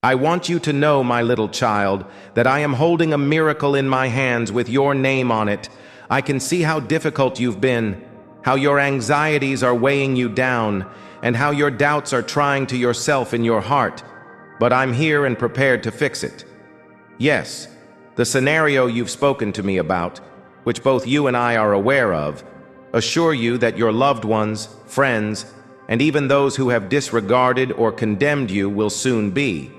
I want you to know, my little child, that I am holding a miracle in my hands with your name on it. I can see how difficult you've been, how your anxieties are weighing you down, and how your doubts are trying to yourself in your heart. But I'm here and prepared to fix it. Yes, the scenario you've spoken to me about, which both you and I are aware of, assure you that your loved ones, friends, and even those who have disregarded or condemned you will soon be.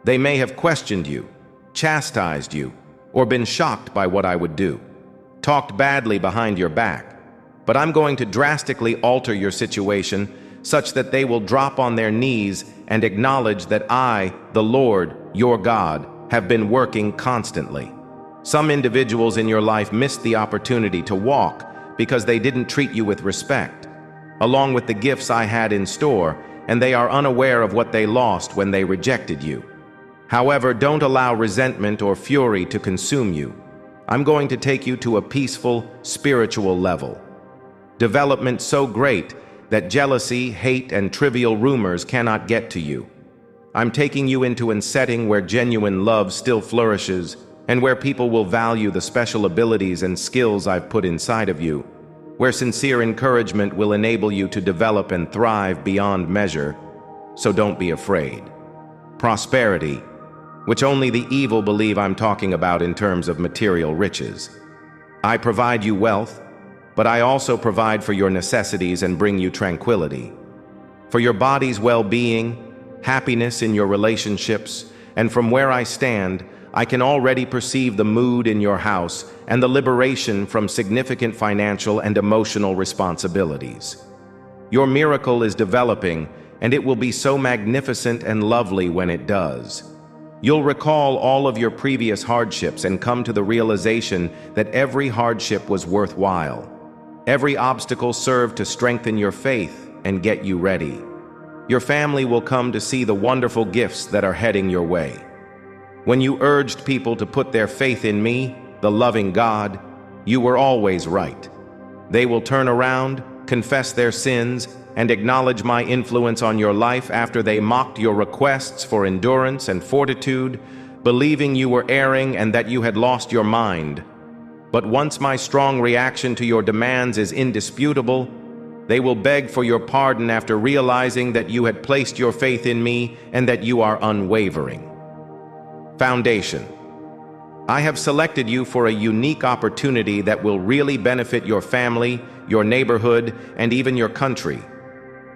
They may have questioned you, chastised you, or been shocked by what I would do, talked badly behind your back. But I'm going to drastically alter your situation such that they will drop on their knees and acknowledge that I, the Lord, your God, have been working constantly. Some individuals in your life missed the opportunity to walk because they didn't treat you with respect, along with the gifts I had in store, and they are unaware of what they lost when they rejected you. However, don't allow resentment or fury to consume you. I'm going to take you to a peaceful, spiritual level. Development so great that jealousy, hate, and trivial rumors cannot get to you. I'm taking you into a setting where genuine love still flourishes and where people will value the special abilities and skills I've put inside of you, where sincere encouragement will enable you to develop and thrive beyond measure. So don't be afraid. Prosperity, which only the evil believe I'm talking about in terms of material riches. I provide you wealth, but I also provide for your necessities and bring you tranquility. For your body's well-being, happiness in your relationships, and from where I stand, I can already perceive the mood in your house and the liberation from significant financial and emotional responsibilities. Your miracle is developing, and it will be so magnificent and lovely when it does. You'll recall all of your previous hardships and come to the realization that every hardship was worthwhile. Every obstacle served to strengthen your faith and get you ready. Your family will come to see the wonderful gifts that are heading your way. When you urged people to put their faith in me, the loving God, you were always right. They will turn around, confess their sins, and acknowledge my influence on your life after they mocked your requests for endurance and fortitude, believing you were erring and that you had lost your mind. But once my strong reaction to your demands is indisputable, they will beg for your pardon after realizing that you had placed your faith in me and that you are unwavering. Foundation. I have selected you for a unique opportunity that will really benefit your family, your neighborhood, and even your country.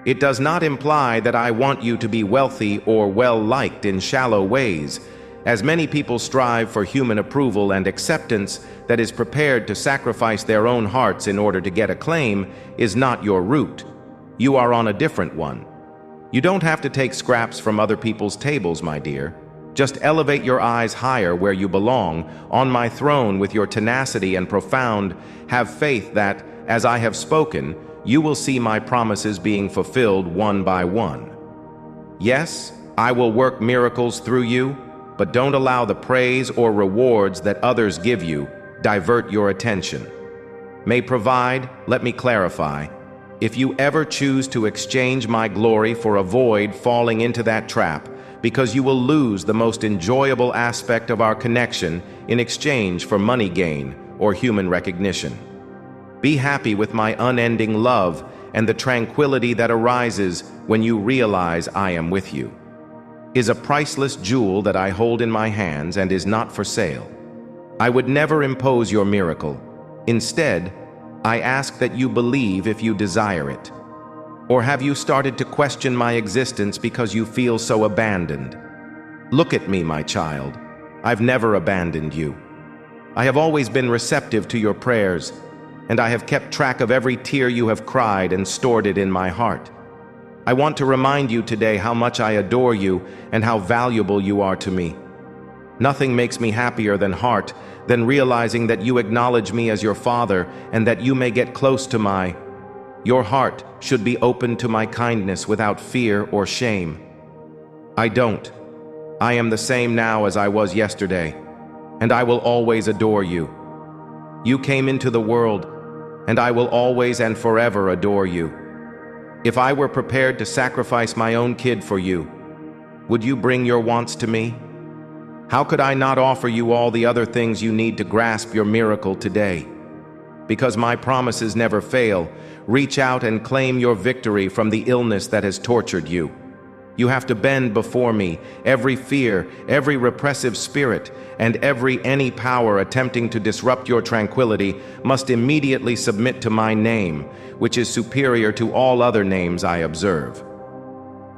It does not imply that I want you to be wealthy or well-liked in shallow ways, as many people strive for human approval and acceptance that is prepared to sacrifice their own hearts in order to get acclaim is not your route. You are on a different one. You don't have to take scraps from other people's tables, my dear. Just elevate your eyes higher where you belong, on my throne with your tenacity and profound. Have faith that, as I have spoken, you will see my promises being fulfilled one by one. Yes, I will work miracles through you, but don't allow the praise or rewards that others give you divert your attention. May provide, let me clarify, if you ever choose to exchange my glory for a void falling into that trap, because you will lose the most enjoyable aspect of our connection in exchange for money gain or human recognition. Be happy with my unending love and the tranquility that arises when you realize I am with you. Is a priceless jewel that I hold in my hands and is not for sale. I would never impose your miracle. Instead, I ask that you believe if you desire it. Or have you started to question my existence because you feel so abandoned? Look at me, my child. I've never abandoned you. I have always been receptive to your prayers, and I have kept track of every tear you have cried and stored it in my heart. I want to remind you today how much I adore you and how valuable you are to me. Nothing makes me happier than realizing that you acknowledge me as your father and that you may get close to your heart should be open to my kindness without fear or shame. I don't. I am the same now as I was yesterday, and I will always adore you. You came into the world, and I will always and forever adore you. If I were prepared to sacrifice my own kid for you, Would you bring your wants to me? How could I not offer you all the other things you need to grasp your miracle today? Because my promises never fail, reach out and claim your victory from the illness that has tortured you. You have to bend before me. Every fear, every repressive spirit, and any power attempting to disrupt your tranquility must immediately submit to my name, which is superior to all other names I observe.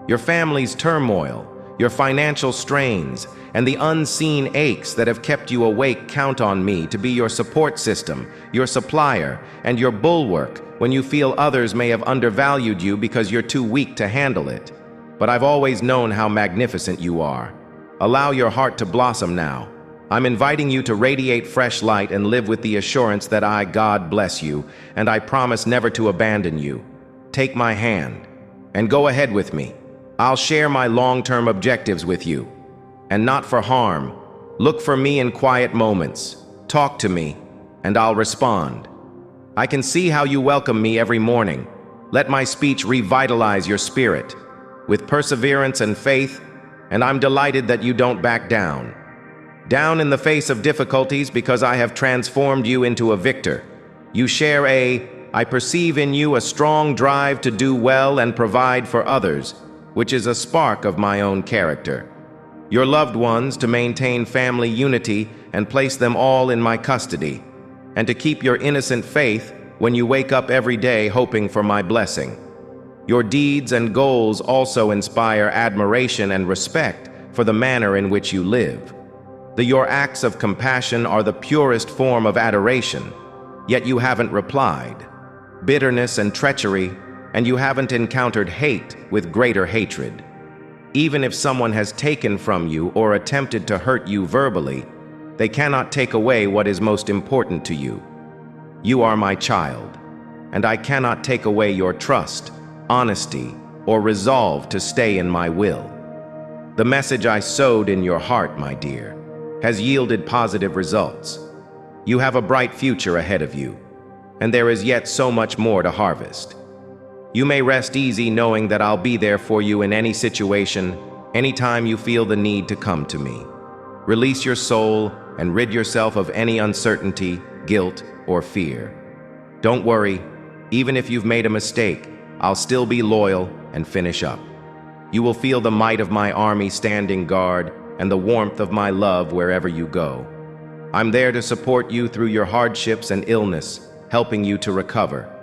Your family's turmoil, your financial strains, and the unseen aches that have kept you awake count on me to be your support system, your supplier, and your bulwark when you feel others may have undervalued you because you're too weak to handle it. But I've always known how magnificent you are. Allow your heart to blossom now. I'm inviting you to radiate fresh light and live with the assurance that I, God, bless you, and I promise never to abandon you. Take my hand and go ahead with me. I'll share my long-term objectives with you. And not for harm. Look for me in quiet moments. Talk to me, and I'll respond. I can see how you welcome me every morning. Let my speech revitalize your spirit with perseverance and faith, and I'm delighted that you don't back down. Down in the face of difficulties because I have transformed you into a victor. You share I perceive in you a strong drive to do well and provide for others, which is a spark of my own character. Your loved ones to maintain family unity and place them all in my custody, and to keep your innocent faith when you wake up every day hoping for my blessing. Your deeds and goals also inspire admiration and respect for the manner in which you live. Your acts of compassion are the purest form of adoration, yet you haven't replied. Bitterness and treachery, and you haven't encountered hate with greater hatred. Even if someone has taken from you or attempted to hurt you verbally, they cannot take away what is most important to you. You are my child, and I cannot take away your trust, honesty, or resolve to stay in my will. The message I sowed in your heart, my dear, has yielded positive results. You have a bright future ahead of you, and there is yet so much more to harvest. You may rest easy knowing that I'll be there for you in any situation, anytime you feel the need to come to me. Release your soul and rid yourself of any uncertainty, guilt, or fear. Don't worry, even if you've made a mistake, I'll still be loyal and finish up. You will feel the might of my army standing guard and the warmth of my love wherever you go. I'm there to support you through your hardships and illness, helping you to recover.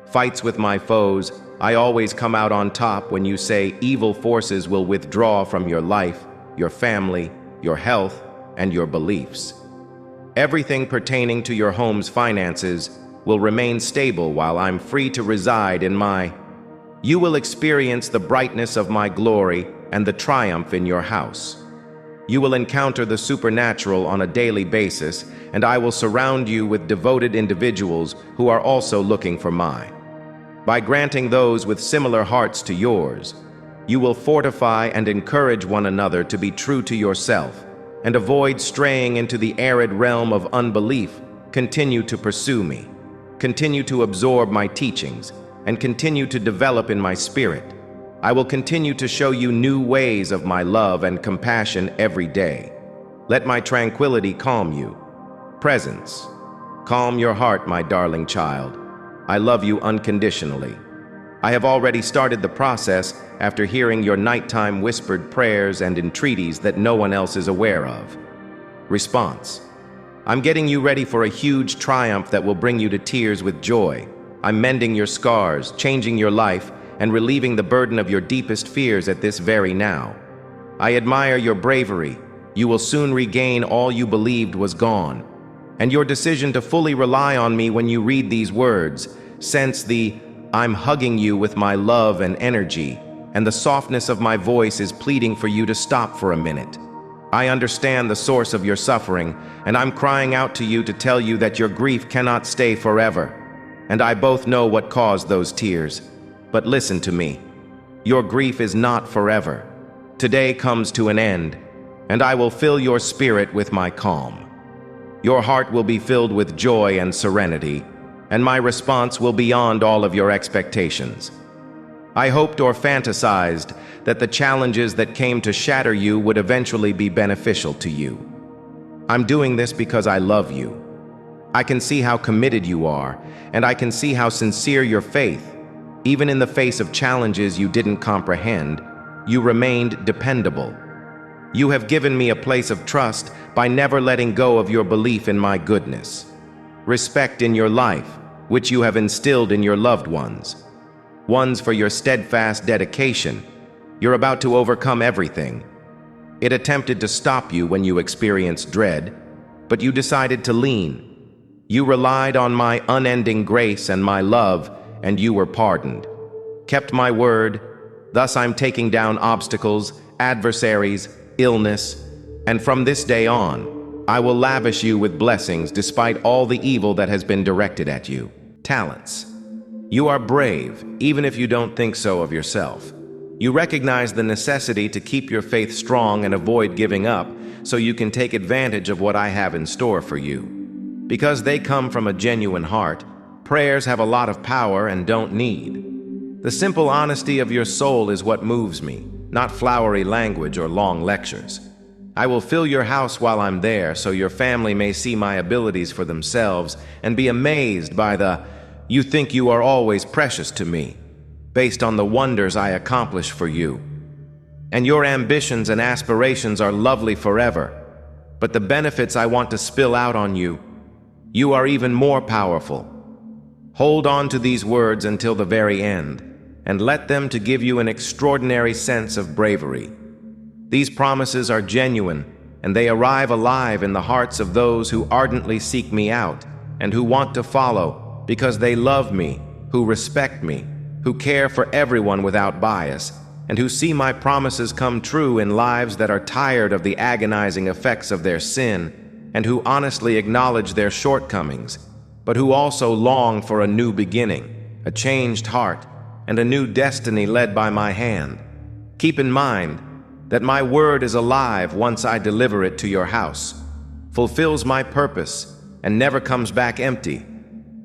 Fights with my foes, I always come out on top when you say evil forces will withdraw from your life, your family, your health, and your beliefs. Everything pertaining to your home's finances will remain stable while I'm free to reside in my. You will experience the brightness of my glory and the triumph in your house. You will encounter the supernatural on a daily basis, and I will surround you with devoted individuals who are also looking for mine. By granting those with similar hearts to yours, you will fortify and encourage one another to be true to yourself and avoid straying into the arid realm of unbelief. Continue to pursue me, continue to absorb my teachings, and continue to develop in my spirit. I will continue to show you new ways of my love and compassion every day. Let my tranquility calm you. Presence. Calm your heart, my darling child. I love you unconditionally. I have already started the process after hearing your nighttime whispered prayers and entreaties that no one else is aware of. Response. I'm getting you ready for a huge triumph that will bring you to tears with joy. I'm mending your scars, changing your life, and relieving the burden of your deepest fears at this very now. I admire your bravery. You will soon regain all you believed was gone. And your decision to fully rely on me when you read these words, sense the I'm hugging you with my love and energy, and the softness of my voice is pleading for you to stop for a minute. I understand the source of your suffering, and I'm crying out to you to tell you that your grief cannot stay forever. And I both know what caused those tears. But listen to me. Your grief is not forever. Today comes to an end, and I will fill your spirit with my calm. Your heart will be filled with joy and serenity, and my response will beyond all of your expectations. I hoped or fantasized that the challenges that came to shatter you would eventually be beneficial to you. I'm doing this because I love you. I can see how committed you are, and I can see how sincere your faith. Even in the face of challenges you didn't comprehend, you remained dependable. You have given me a place of trust by never letting go of your belief in my goodness. Respect in your life, which you have instilled in your loved ones. Ones for your steadfast dedication. You're about to overcome everything. It attempted to stop you when you experienced dread, but you decided to lean. You relied on my unending grace and my love, and you were pardoned. Kept my word, thus I'm taking down obstacles, adversaries, illness, and from this day on, I will lavish you with blessings despite all the evil that has been directed at you. Talents. You are brave, even if you don't think so of yourself. You recognize the necessity to keep your faith strong and avoid giving up, so you can take advantage of what I have in store for you. Because they come from a genuine heart, prayers have a lot of power and don't need. The simple honesty of your soul is what moves me, not flowery language or long lectures. I will fill your house while I'm there so your family may see my abilities for themselves and be amazed by you think you are always precious to me, based on the wonders I accomplish for you. And your ambitions and aspirations are lovely forever, but the benefits I want to spill out on you, you are even more powerful. Hold on to these words until the very end, and let them to give you an extraordinary sense of bravery. These promises are genuine, and they arrive alive in the hearts of those who ardently seek me out, and who want to follow, because they love me, who respect me, who care for everyone without bias, and who see my promises come true in lives that are tired of the agonizing effects of their sin, and who honestly acknowledge their shortcomings, but who also long for a new beginning, a changed heart, and a new destiny led by my hand. Keep in mind that my word is alive once I deliver it to your house, fulfills my purpose, and never comes back empty.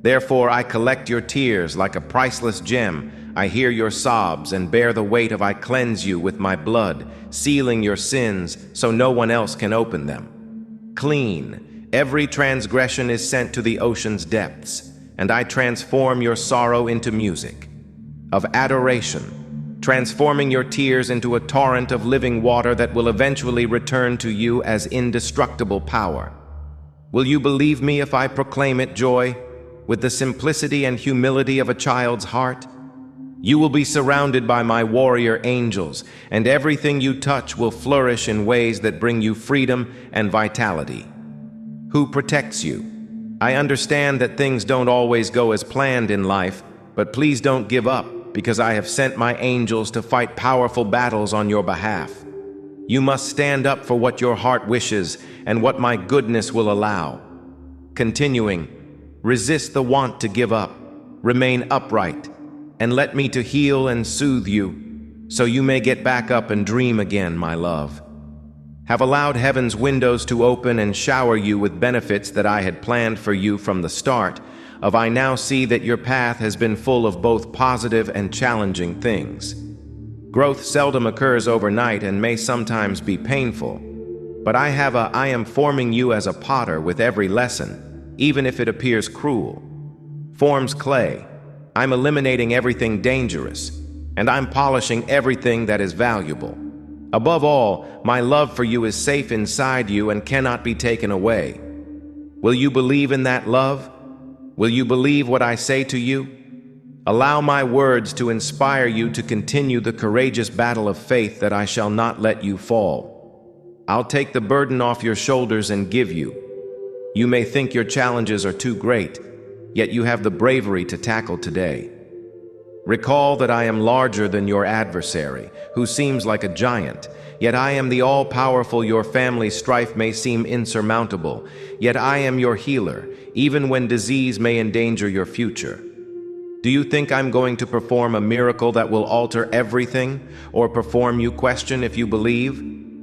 Therefore I collect your tears like a priceless gem. I hear your sobs and bear the weight of I cleanse you with my blood, sealing your sins so no one else can open them. Clean, every transgression is sent to the ocean's depths, and I transform your sorrow into music of adoration, transforming your tears into a torrent of living water that will eventually return to you as indestructible power. Will you believe me if I proclaim it, Joy, with the simplicity and humility of a child's heart? You will be surrounded by my warrior angels, and everything you touch will flourish in ways that bring you freedom and vitality. Who protects you? I understand that things don't always go as planned in life, but please don't give up, because I have sent my angels to fight powerful battles on your behalf. You must stand up for what your heart wishes and what my goodness will allow. Continuing, resist the want to give up, remain upright, and let me to heal and soothe you, so you may get back up and dream again, my love. Have allowed heaven's windows to open and shower you with benefits that I had planned for you from the start. I now see that your path has been full of both positive and challenging things. Growth seldom occurs overnight and may sometimes be painful, but I am forming you as a potter with every lesson, even if it appears cruel. Forms clay. I'm eliminating everything dangerous, and I'm polishing everything that is valuable. Above all, my love for you is safe inside you and cannot be taken away. Will you believe in that love? Will you believe what I say to you? Allow my words to inspire you to continue the courageous battle of faith that I shall not let you fall. I'll take the burden off your shoulders and give you. You may think your challenges are too great, yet you have the bravery to tackle today. Recall that I am larger than your adversary, who seems like a giant, yet I am the all-powerful. Your family's strife may seem insurmountable, yet I am your healer, even when disease may endanger your future. Do you think I'm going to perform a miracle that will alter everything, or perform, you question, if you believe?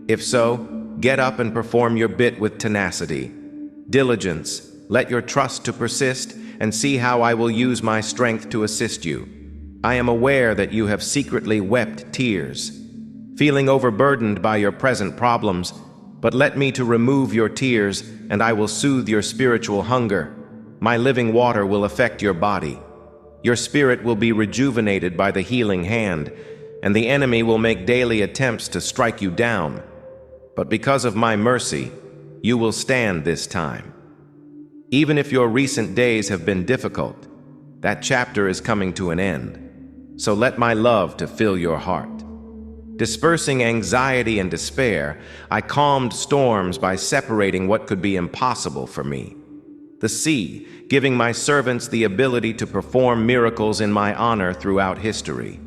If so, get up and perform your bit with tenacity. Diligence, let your trust to persist, and see how I will use my strength to assist you. I am aware that you have secretly wept tears, feeling overburdened by your present problems, but let me to remove your tears, and I will soothe your spiritual hunger. My living water will affect your body. Your spirit will be rejuvenated by the healing hand, and the enemy will make daily attempts to strike you down. But because of my mercy, you will stand this time. Even if your recent days have been difficult, that chapter is coming to an end. So let my love to fill your heart. Dispersing anxiety and despair, I calmed storms by separating what could be impossible for me. The sea, giving my servants the ability to perform miracles in my honor throughout history.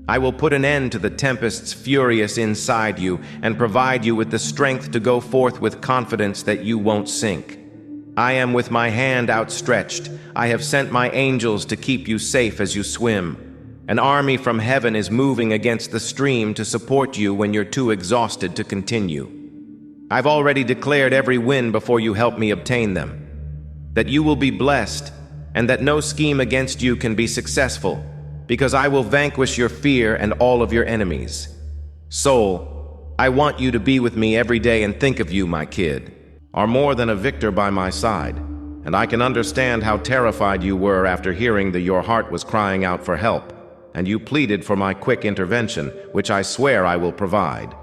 I will put an end to the tempests furious inside you and provide you with the strength to go forth with confidence that you won't sink. I am with my hand outstretched. I have sent my angels to keep you safe as you swim. An army from heaven is moving against the stream to support you when you're too exhausted to continue. I've already declared every win before you help me obtain them. That you will be blessed, and that no scheme against you can be successful, because I will vanquish your fear and all of your enemies. Soul, I want you to be with me every day and think of you, my kid, are more than a victor by my side, and I can understand how terrified you were after hearing that your heart was crying out for help, and you pleaded for my quick intervention, which I swear I will provide.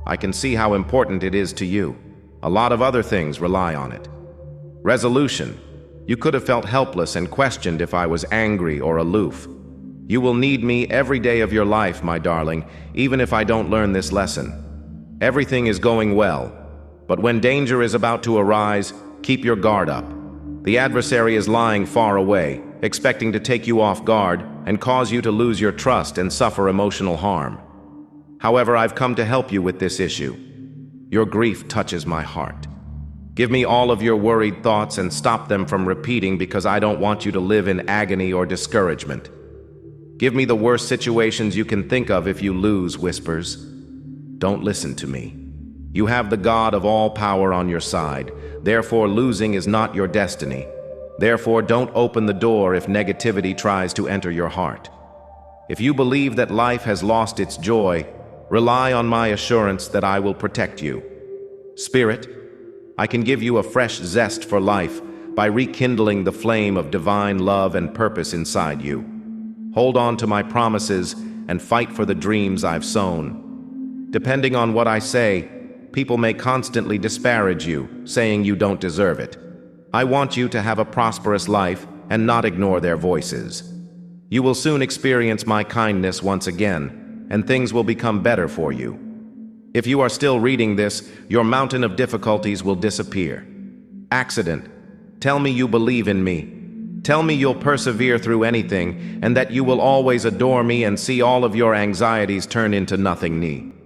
I can see how important it is to you. A lot of other things rely on it. Resolution. You could have felt helpless and questioned if I was angry or aloof. You will need me every day of your life, my darling, even if I don't learn this lesson. Everything is going well, but when danger is about to arise, keep your guard up. The adversary is lying far away, expecting to take you off guard and cause you to lose your trust and suffer emotional harm. However, I've come to help you with this issue. Your grief touches my heart. Give me all of your worried thoughts and stop them from repeating, because I don't want you to live in agony or discouragement. Give me the worst situations you can think of if you lose, whispers. Don't listen to me. You have the God of all power on your side. Therefore, losing is not your destiny. Therefore, don't open the door if negativity tries to enter your heart. If you believe that life has lost its joy, rely on my assurance that I will protect you. Spirit, I can give you a fresh zest for life by rekindling the flame of divine love and purpose inside you. Hold on to my promises and fight for the dreams I've sown. Depending on what I say, people may constantly disparage you, saying you don't deserve it. I want you to have a prosperous life and not ignore their voices. You will soon experience my kindness once again, and things will become better for you. If you are still reading this, your mountain of difficulties will disappear. Accident. Tell me you believe in me. Tell me you'll persevere through anything, and that you will always adore me and see all of your anxieties turn into nothing.